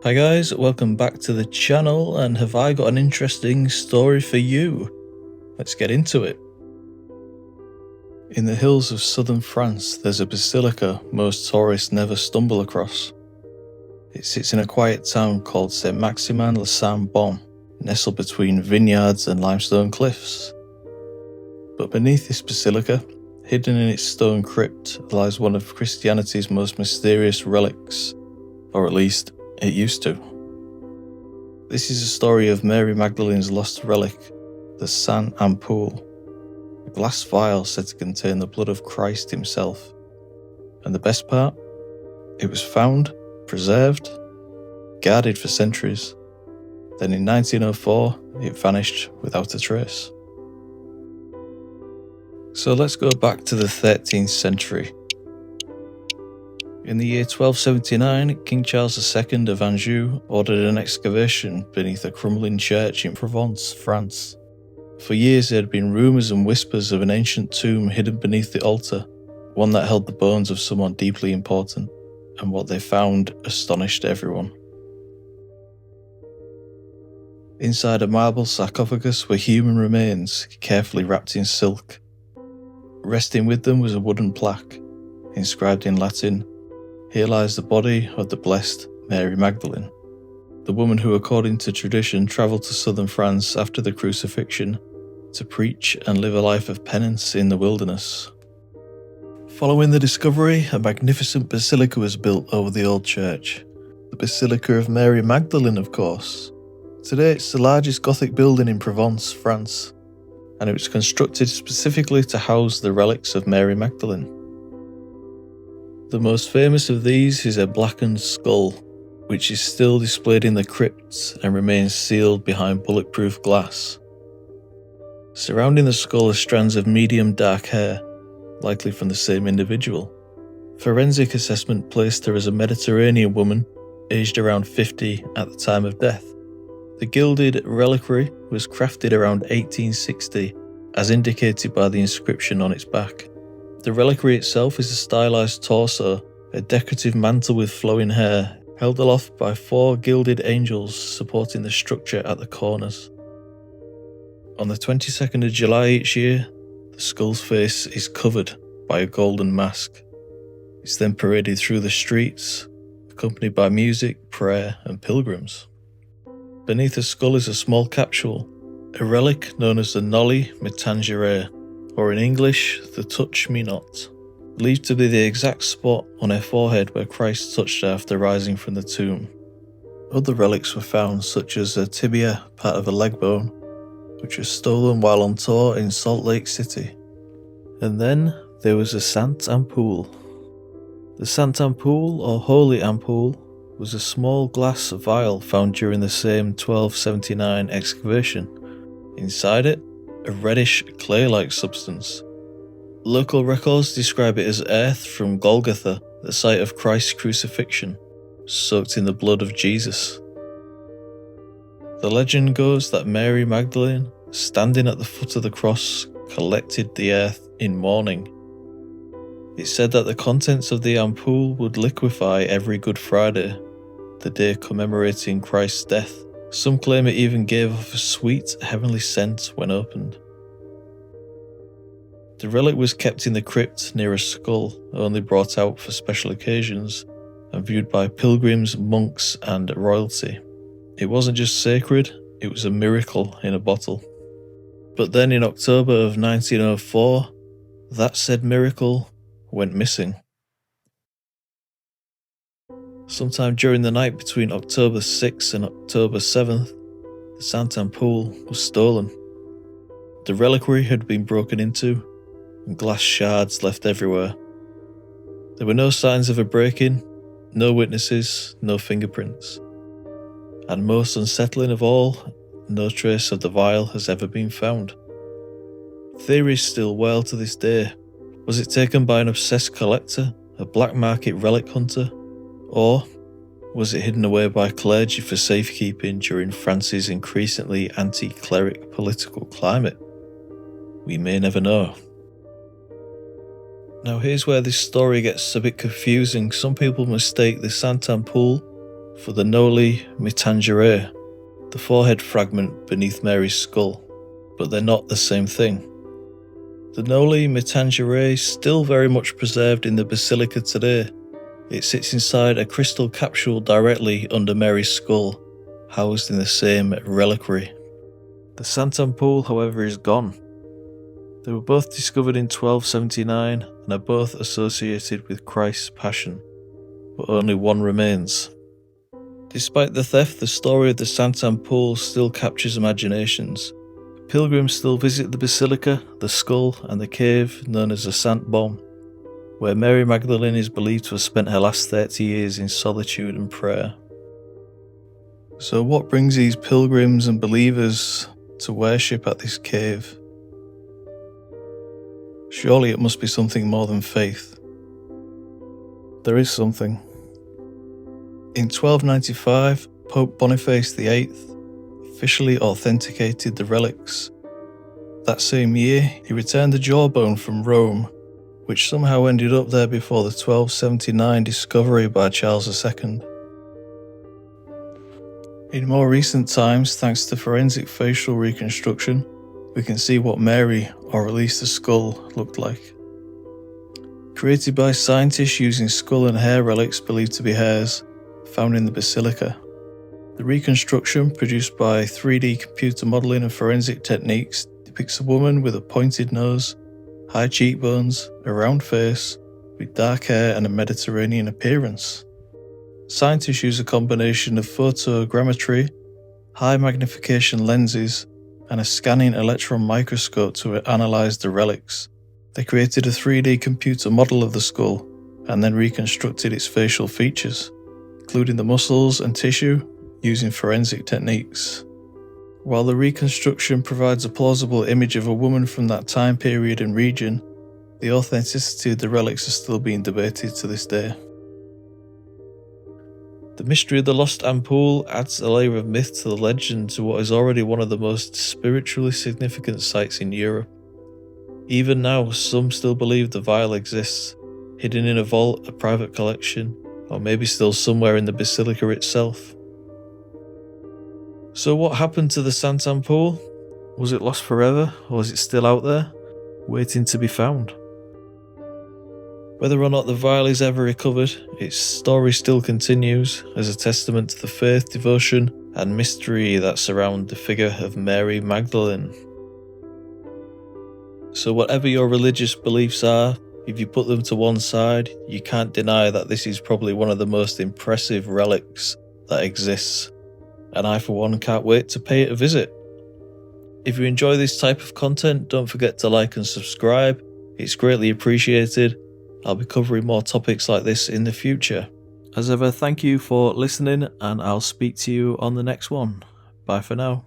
Hi guys, welcome back to the channel, and have I got an interesting story for you? Let's get into it. In the hills of southern France, there's a basilica most tourists never stumble across. It sits in a quiet town called Saint-Maximin-la-Sainte-Baume, nestled between vineyards and limestone cliffs. But beneath this basilica, hidden in its stone crypt, lies one of Christianity's most mysterious relics, or at least it used to. This is a story of Mary Magdalene's lost relic, the Saint Ampoule, a glass vial said to contain the blood of Christ himself. And the best part? It was found, preserved, guarded for centuries. Then in 1904, it vanished without a trace. So let's go back to the 13th century. In the year 1279, King Charles II of Anjou ordered an excavation beneath a crumbling church in Provence, France. For years there had been rumours and whispers of an ancient tomb hidden beneath the altar, one that held the bones of someone deeply important, and what they found astonished everyone. Inside a marble sarcophagus were human remains, carefully wrapped in silk. Resting with them was a wooden plaque, inscribed in Latin, "Here lies the body of the blessed Mary Magdalene," the woman who, according to tradition, travelled to southern France after the crucifixion to preach and live a life of penance in the wilderness. Following the discovery, a magnificent basilica was built over the old church. The Basilica of Mary Magdalene, of course. Today it's the largest Gothic building in Provence, France, and it was constructed specifically to house the relics of Mary Magdalene. The most famous of these is a blackened skull, which is still displayed in the crypt and remains sealed behind bulletproof glass. Surrounding the skull are strands of medium dark hair, likely from the same individual. Forensic assessment placed her as a Mediterranean woman, aged around 50 at the time of death. The gilded reliquary was crafted around 1860, as indicated by the inscription on its back. The reliquary itself is a stylized torso, a decorative mantle with flowing hair, held aloft by 4 gilded angels supporting the structure at the corners. On the 22nd of July each year, the skull's face is covered by a golden mask. It's then paraded through the streets, accompanied by music, prayer, and pilgrims. Beneath the skull is a small capsule, a relic known as the Noli Me Tangere, or in English, the Touch Me Not, believed to be the exact spot on her forehead where Christ touched her after rising from the tomb. Other relics were found, such as a tibia, part of a leg bone, which was stolen while on tour in Salt Lake City. And then there was a Saint Ampoule. The Saint Ampoule, or Holy Ampoule, was a small glass vial found during the same 1279 excavation. Inside it, a reddish clay-like substance. Local records describe it as earth from Golgotha, the site of Christ's crucifixion, soaked in the blood of Jesus. The legend goes that Mary Magdalene, standing at the foot of the cross, collected the earth in mourning. It said that the contents of the ampoule would liquefy every Good Friday, the day commemorating Christ's death. Some claim it even gave off a sweet, heavenly scent when opened. The relic was kept in the crypt near a skull, only brought out for special occasions, and viewed by pilgrims, monks, and royalty. It wasn't just sacred, it was a miracle in a bottle. But then in October of 1904, that said miracle went missing. Sometime during the night between October 6th and October 7th, the Saint Ampoule was stolen. The reliquary had been broken into, and glass shards left everywhere. There were no signs of a break-in, no witnesses, no fingerprints. And most unsettling of all, no trace of the vial has ever been found. Theories still wail to this day. Was it taken by an obsessed collector, a black market relic hunter? Or was it hidden away by clergy for safekeeping during France's increasingly anti-cleric political climate? We may never know. Now here's where this story gets a bit confusing. Some people mistake the Saint Ampoule for the Noli Me Tangere, the forehead fragment beneath Mary's skull, but they're not the same thing. The Noli Me Tangere is still very much preserved in the Basilica today. It sits inside a crystal capsule directly under Mary's skull, housed in the same reliquary. The Sainte-Ampoule, however, is gone. They were both discovered in 1279 and are both associated with Christ's Passion, but only one remains. Despite the theft, the story of the Sainte-Ampoule still captures imaginations. Pilgrims still visit the Basilica, the skull, and the cave known as the Sainte-Baume, where Mary Magdalene is believed to have spent her last 30 years in solitude and prayer. So what brings these pilgrims and believers to worship at this cave? Surely it must be something more than faith. There is something. In 1295, Pope Boniface VIII officially authenticated the relics. That same year, he returned the jawbone from Rome, which somehow ended up there before the 1279 discovery by Charles II. In more recent times, thanks to forensic facial reconstruction, we can see what Mary, or at least the skull, looked like. Created by scientists using skull and hair relics believed to be hers, found in the Basilica. The reconstruction, produced by 3D computer modelling and forensic techniques, depicts a woman with a pointed nose, high cheekbones, a round face, with dark hair and a Mediterranean appearance. Scientists use a combination of photogrammetry, high magnification lenses, and a scanning electron microscope to analyse the relics. They created a 3D computer model of the skull and then reconstructed its facial features, including the muscles and tissue, using forensic techniques. While the reconstruction provides a plausible image of a woman from that time period and region, the authenticity of the relics is still being debated to this day. The mystery of the lost ampoule adds a layer of myth to the legend to what is already one of the most spiritually significant sites in Europe. Even now, some still believe the vial exists, hidden in a vault, a private collection, or maybe still somewhere in the Basilica itself. So what happened to the Sainte-Ampoule? Was it lost forever, or is it still out there, waiting to be found? Whether or not the vial is ever recovered, its story still continues as a testament to the faith, devotion, and mystery that surround the figure of Mary Magdalene. So whatever your religious beliefs are, if you put them to one side, you can't deny that this is probably one of the most impressive relics that exists, and I for one can't wait to pay it a visit. If you enjoy this type of content, don't forget to like and subscribe, it's greatly appreciated. I'll be covering more topics like this in the future. As ever, thank you for listening, and I'll speak to you on the next one. Bye for now.